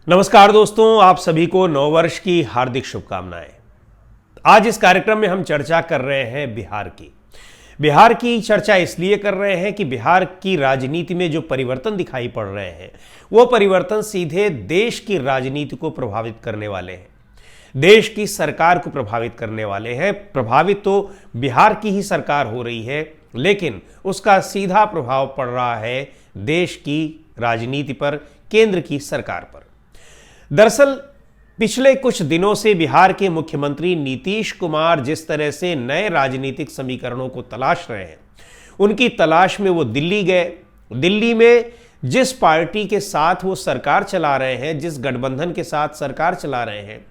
नमस्कार दोस्तों, आप सभी को नववर्ष की हार्दिक शुभकामनाएं। आज इस कार्यक्रम में हम चर्चा कर रहे हैं बिहार की चर्चा इसलिए कर रहे हैं कि बिहार की राजनीति में जो परिवर्तन दिखाई पड़ रहे हैं वो परिवर्तन सीधे देश की राजनीति को प्रभावित करने वाले हैं, देश की सरकार को प्रभावित करने वाले हैं। प्रभावित तो बिहार की ही सरकार हो रही है, लेकिन उसका सीधा प्रभाव पड़ रहा है देश की राजनीति पर, केंद्र की सरकार पर। दरअसल पिछले कुछ दिनों से बिहार के मुख्यमंत्री नीतीश कुमार जिस तरह से नए राजनीतिक समीकरणों को तलाश रहे हैं, उनकी तलाश में वो दिल्ली गए। दिल्ली में जिस पार्टी के साथ वो सरकार चला रहे हैं, जिस गठबंधन के साथ सरकार चला रहे हैं,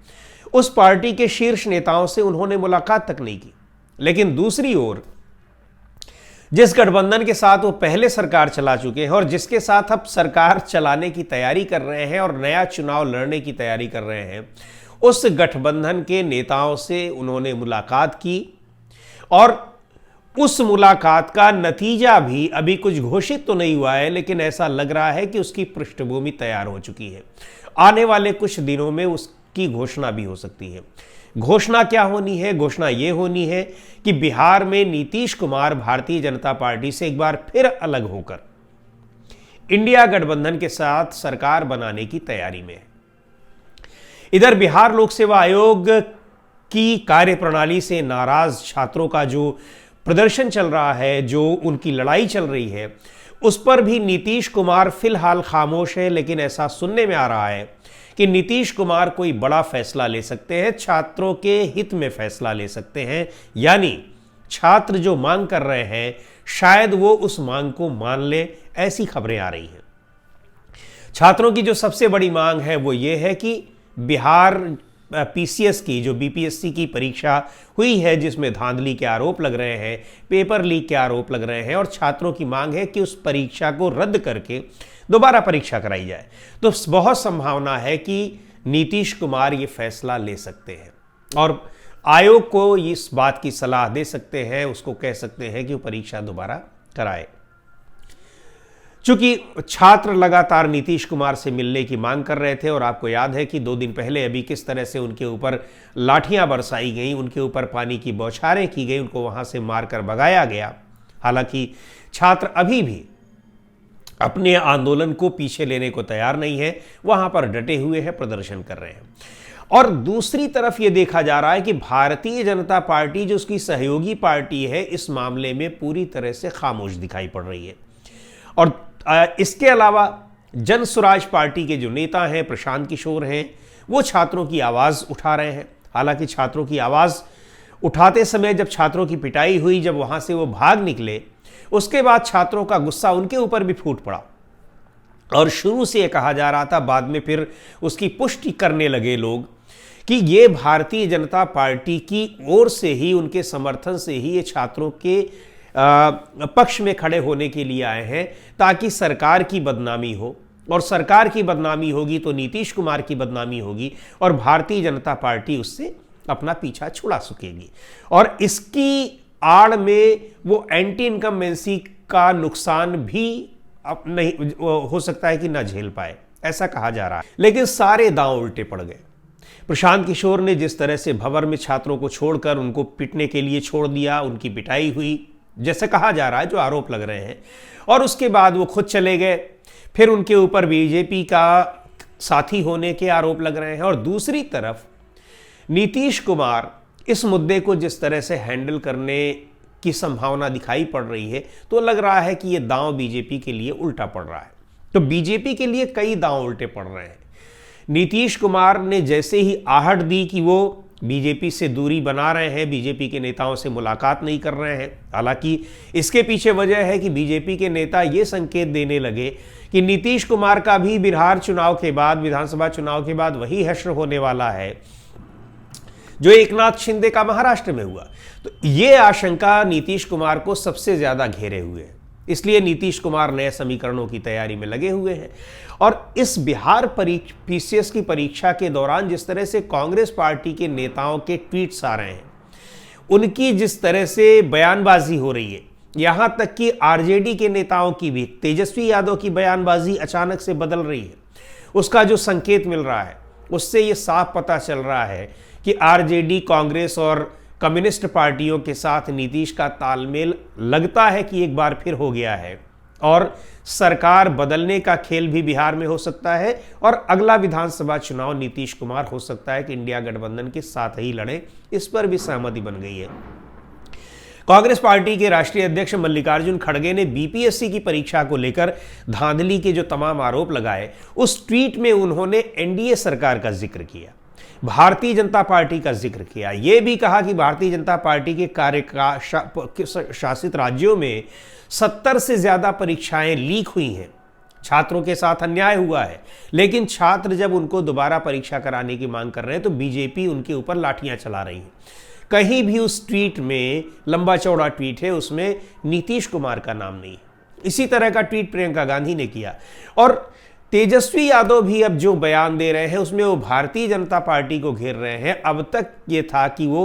उस पार्टी के शीर्ष नेताओं से उन्होंने मुलाकात तक नहीं की। लेकिन दूसरी ओर जिस गठबंधन के साथ वो पहले सरकार चला चुके हैं और जिसके साथ अब सरकार चलाने की तैयारी कर रहे हैं और नया चुनाव लड़ने की तैयारी कर रहे हैं, उस गठबंधन के नेताओं से उन्होंने मुलाकात की और उस मुलाकात का नतीजा भी अभी कुछ घोषित तो नहीं हुआ है, लेकिन ऐसा लग रहा है कि उसकी पृष्ठभूमि तैयार हो चुकी है। आने वाले कुछ दिनों में उसकी घोषणा भी हो सकती है। घोषणा क्या होनी है? घोषणा ये होनी है कि बिहार में नीतीश कुमार भारतीय जनता पार्टी से एक बार फिर अलग होकर इंडिया गठबंधन के साथ सरकार बनाने की तैयारी में है। इधर बिहार लोक सेवा आयोग की कार्यप्रणाली से नाराज छात्रों का जो प्रदर्शन चल रहा है, जो उनकी लड़ाई चल रही है, उस पर भी नीतीश कुमार फिलहाल खामोश है। लेकिन ऐसा सुनने में आ रहा है कि नीतीश कुमार कोई बड़ा फैसला ले सकते हैं, छात्रों के हित में फैसला ले सकते हैं। यानी छात्र जो मांग कर रहे हैं, शायद वो उस मांग को मान ले, ऐसी खबरें आ रही हैं। छात्रों की जो सबसे बड़ी मांग है वो ये है कि बिहार पीसीएस की, जो बीपीएससी की परीक्षा हुई है, जिसमें धांधली के आरोप लग रहे हैं, पेपर लीक के आरोप लग रहे हैं, और छात्रों की मांग है कि उस परीक्षा को रद्द करके दोबारा परीक्षा कराई जाए। तो बहुत संभावना है कि नीतीश कुमार ये फैसला ले सकते हैं और आयोग को इस बात की सलाह दे सकते हैं, उसको कह सकते हैं कि वो परीक्षा दोबारा कराए। चूंकि छात्र लगातार नीतीश कुमार से मिलने की मांग कर रहे थे और आपको याद है कि 2 दिन पहले अभी किस तरह से उनके ऊपर लाठियां बरसाई गई, उनके ऊपर पानी की बौछारें की गई, उनको वहां से मारकर भगाया गया। हालांकि छात्र अभी भी अपने आंदोलन को पीछे लेने को तैयार नहीं है, वहां पर डटे हुए हैं, प्रदर्शन कर रहे हैं। और दूसरी तरफ यह देखा जा रहा है कि भारतीय जनता पार्टी, जो उसकी सहयोगी पार्टी है, इस मामले में पूरी तरह से खामोश दिखाई पड़ रही है। और इसके अलावा जन स्वराज पार्टी के जो नेता हैं, प्रशांत किशोर हैं, वो छात्रों की आवाज़ उठा रहे हैं। हालांकि छात्रों की आवाज़ उठाते समय जब छात्रों की पिटाई हुई, जब वहाँ से वो भाग निकले, उसके बाद छात्रों का गुस्सा उनके ऊपर भी फूट पड़ा और शुरू से ये कहा जा रहा था, बाद में फिर उसकी पुष्टि करने लगे लोग कि ये भारतीय जनता पार्टी की ओर से ही, उनके समर्थन से ही ये छात्रों के पक्ष में खड़े होने के लिए आए हैं, ताकि सरकार की बदनामी हो, और सरकार की बदनामी होगी तो नीतीश कुमार की बदनामी होगी और भारतीय जनता पार्टी उससे अपना पीछा छुड़ा सकेगी। और इसकी आड़ में वो एंटी इनकम्बेंसी का नुकसान भी अब नहीं हो सकता है कि ना झेल पाए, ऐसा कहा जा रहा है। लेकिन सारे दांव उल्टे पड़ गए। प्रशांत किशोर ने जिस तरह से भंवर में छात्रों को छोड़कर उनको पिटने के लिए छोड़ दिया, उनकी पिटाई हुई जैसे कहा जा रहा है, जो आरोप लग रहे हैं, और उसके बाद वो खुद चले गए। फिर उनके ऊपर बीजेपी का साथी होने के आरोप लग रहे हैं। और दूसरी तरफ नीतीश कुमार इस मुद्दे को जिस तरह से हैंडल करने की संभावना दिखाई पड़ रही है, तो लग रहा है कि ये दांव बीजेपी के लिए उल्टा पड़ रहा है। तो बीजेपी के लिए कई दांव उल्टे पड़ रहे हैं। नीतीश कुमार ने जैसे ही आहट दी कि वो बीजेपी से दूरी बना रहे हैं, बीजेपी के नेताओं से मुलाकात नहीं कर रहे हैं। हालांकि इसके पीछे वजह है कि बीजेपी के नेता ये संकेत देने लगे कि नीतीश कुमार का भी बिहार चुनाव के बाद, विधानसभा चुनाव के बाद वही हश्र होने वाला है जो एकनाथ शिंदे का महाराष्ट्र में हुआ। तो ये आशंका नीतीश कुमार को सबसे ज्यादा घेरे हुए है। इसलिए नीतीश कुमार नए समीकरणों की तैयारी में लगे हुए हैं। और इस बिहार पीसीएस की परीक्षा के दौरान जिस तरह से कांग्रेस पार्टी के नेताओं के ट्वीट्स आ रहे हैं, उनकी जिस तरह से बयानबाजी हो रही है, यहां तक कि आरजेडी के नेताओं की भी, तेजस्वी यादव की बयानबाजी अचानक से बदल रही है। उसका जो संकेत मिल रहा है उससे ये साफ पता चल रहा है कि आरजेडी, कांग्रेस और कम्युनिस्ट पार्टियों के साथ नीतीश का तालमेल लगता है कि एक बार फिर हो गया है और सरकार बदलने का खेल भी बिहार में हो सकता है और अगला विधानसभा चुनाव नीतीश कुमार हो सकता है कि इंडिया गठबंधन के साथ ही लड़े। इस पर भी सहमति बन गई है। कांग्रेस पार्टी के राष्ट्रीय अध्यक्ष मल्लिकार्जुन खड़गे ने बीपीएससी की परीक्षा को लेकर धांधली के जो तमाम आरोप लगाए, उस ट्वीट में उन्होंने एनडीए सरकार का जिक्र किया, भारतीय जनता पार्टी का जिक्र किया। यह भी कहा कि भारतीय जनता पार्टी के शासित राज्यों में 70 से ज्यादा परीक्षाएं लीक हुई हैं, छात्रों के साथ अन्याय हुआ है, लेकिन छात्र जब उनको दोबारा परीक्षा कराने की मांग कर रहे हैं तो बीजेपी उनके ऊपर लाठियां चला रही है। कहीं भी उस ट्वीट में, लंबा चौड़ा ट्वीट है, उसमें नीतीश कुमार का नाम नहीं है। इसी तरह का ट्वीट प्रियंका गांधी ने किया और तेजस्वी यादव भी अब जो बयान दे रहे हैं उसमें वो भारतीय जनता पार्टी को घेर रहे हैं। अब तक ये था कि वो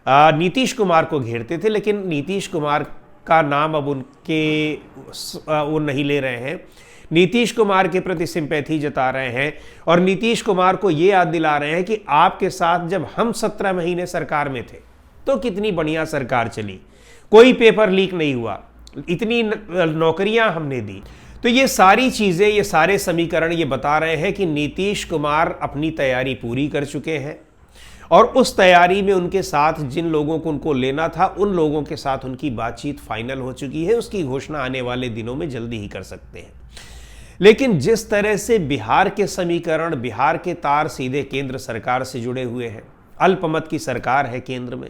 नीतीश कुमार को घेरते थे, लेकिन नीतीश कुमार का नाम अब वो नहीं ले रहे हैं। नीतीश कुमार के प्रति सिंपैथी जता रहे हैं और नीतीश कुमार को ये याद दिला रहे हैं कि आपके साथ जब हम 17 महीने सरकार में थे तो कितनी बढ़िया सरकार चली, कोई पेपर लीक नहीं हुआ, इतनी नौकरियां हमने दी। तो ये सारी चीजें, ये सारे समीकरण ये बता रहे हैं कि नीतीश कुमार अपनी तैयारी पूरी कर चुके हैं और उस तैयारी में उनके साथ जिन लोगों को उनको लेना था उन लोगों के साथ उनकी बातचीत फाइनल हो चुकी है। उसकी घोषणा आने वाले दिनों में जल्दी ही कर सकते हैं। लेकिन जिस तरह से बिहार के समीकरण, बिहार के तार सीधे केंद्र सरकार से जुड़े हुए हैं, अल्पमत की सरकार है केंद्र में,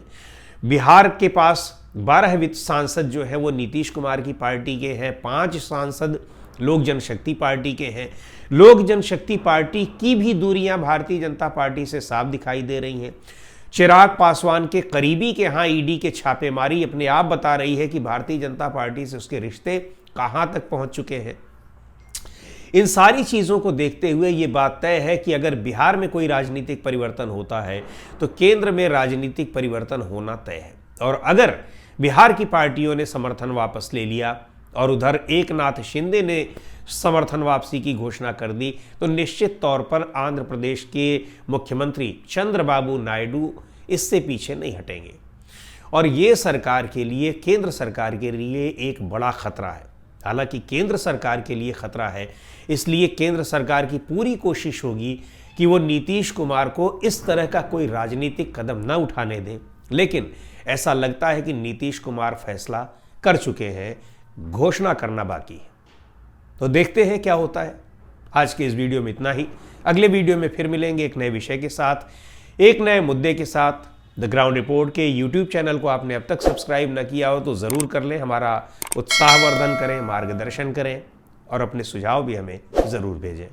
बिहार के पास 12 सांसद जो है वो नीतीश कुमार की पार्टी के हैं, 5 सांसद लोक जनशक्ति पार्टी के हैं। लोक जनशक्ति पार्टी की भी दूरियां भारतीय जनता पार्टी से साफ दिखाई दे रही हैं। चिराग पासवान के करीबी के यहाँ ईडी के छापेमारी अपने आप बता रही है कि भारतीय जनता पार्टी से उसके रिश्ते कहां तक पहुंच चुके हैं। इन सारी चीज़ों को देखते हुए ये बात तय है कि अगर बिहार में कोई राजनीतिक परिवर्तन होता है तो केंद्र में राजनीतिक परिवर्तन होना तय है। और अगर बिहार की पार्टियों ने समर्थन वापस ले लिया और उधर एकनाथ शिंदे ने समर्थन वापसी की घोषणा कर दी तो निश्चित तौर पर आंध्र प्रदेश के मुख्यमंत्री चंद्रबाबू नायडू इससे पीछे नहीं हटेंगे और ये सरकार के लिए, केंद्र सरकार के लिए एक बड़ा खतरा है। हालांकि केंद्र सरकार के लिए खतरा है, इसलिए केंद्र सरकार की पूरी कोशिश होगी कि वो नीतीश कुमार को इस तरह का कोई राजनीतिक कदम न उठाने दें। लेकिन ऐसा लगता है कि नीतीश कुमार फैसला कर चुके हैं, घोषणा करना बाकी है। तो देखते हैं क्या होता है। आज के इस वीडियो में इतना ही। अगले वीडियो में फिर मिलेंगे एक नए विषय के साथ, एक नए मुद्दे के साथ। द ग्राउंड रिपोर्ट के यूट्यूब चैनल को आपने अब तक सब्सक्राइब न किया हो तो ज़रूर कर लें, हमारा उत्साहवर्धन करें, मार्गदर्शन करें और अपने सुझाव भी हमें ज़रूर भेजें।